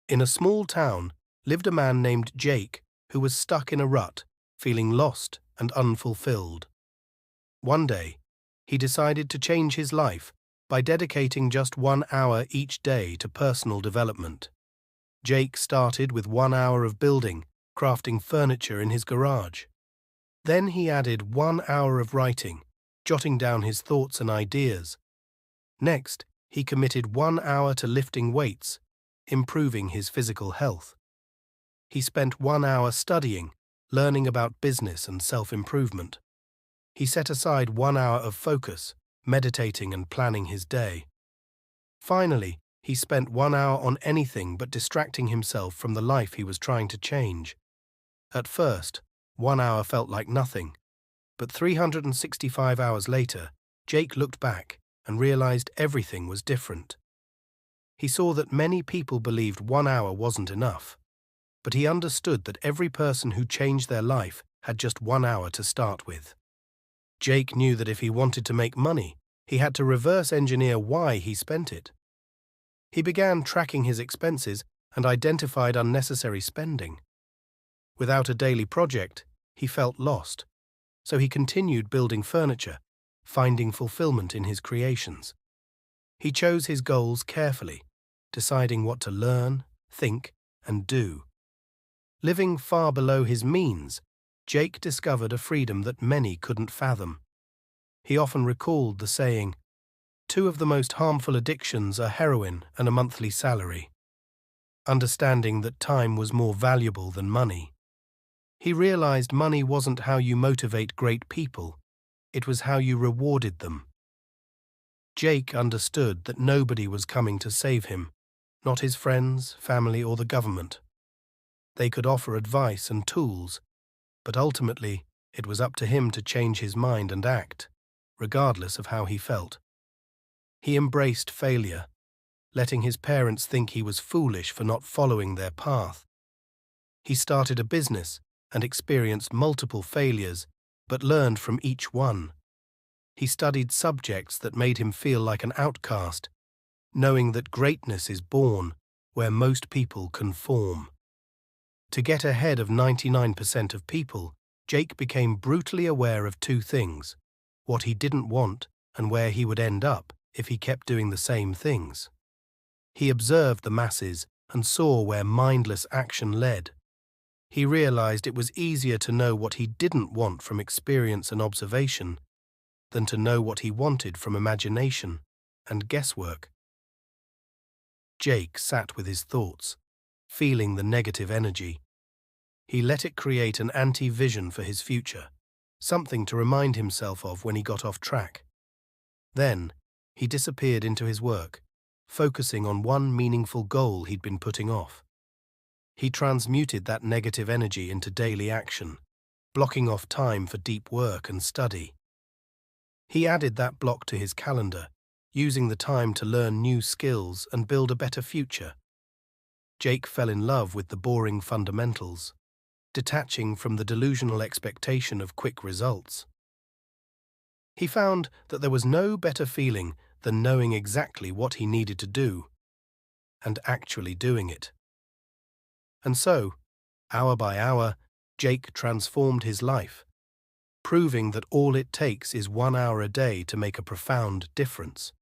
In a small town lived a man named Jake who was stuck in a rut, feeling lost and unfulfilled. One day, he decided to change his life by dedicating just 1 hour each day to personal development. Jake started with 1 hour of building, crafting furniture in his garage. Then he added 1 hour of writing, jotting down his thoughts and ideas. Next, he committed 1 hour to lifting weights, improving his physical health. He spent 1 hour studying, learning about business and self-improvement. He set aside 1 hour of focus, meditating and planning his day. Finally, he spent 1 hour on anything but distracting himself from the life he was trying to change. At first, 1 hour felt like nothing, but 365 hours later, Jake looked back and realized everything was different. He saw that many people believed 1 hour wasn't enough, but he understood that every person who changed their life had just 1 hour to start with. Jake knew that if he wanted to make money, he had to reverse engineer why he spent it. He began tracking his expenses and identified unnecessary spending. Without a daily project, he felt lost, so he continued building furniture, finding fulfillment in his creations. He chose his goals carefully, deciding what to learn, think, and do. Living far below his means, Jake discovered a freedom that many couldn't fathom. He often recalled the saying, "Two of the most harmful addictions are heroin and a monthly salary." Understanding that time was more valuable than money, he realized money wasn't how you motivate great people, it was how you rewarded them. Jake understood that nobody was coming to save him, not his friends, family, or the government. They could offer advice and tools, but ultimately it was up to him to change his mind and act, regardless of how he felt. He embraced failure, letting his parents think he was foolish for not following their path. He started a business and experienced multiple failures, but learned from each one. He studied subjects that made him feel like an outcast, knowing that greatness is born where most people conform. To get ahead of 99% of people, Jake became brutally aware of two things: what he didn't want and where he would end up if he kept doing the same things. He observed the masses and saw where mindless action led. He realized it was easier to know what he didn't want from experience and observation than to know what he wanted from imagination and guesswork. Jake sat with his thoughts, feeling the negative energy. He let it create an anti-vision for his future, something to remind himself of when he got off track. Then, he disappeared into his work, focusing on one meaningful goal he'd been putting off. He transmuted that negative energy into daily action, blocking off time for deep work and study. He added that block to his calendar, using the time to learn new skills and build a better future. Jake fell in love with the boring fundamentals, detaching from the delusional expectation of quick results. He found that there was no better feeling than knowing exactly what he needed to do and actually doing it. And so, hour by hour, Jake transformed his life, proving that all it takes is 1 hour a day to make a profound difference.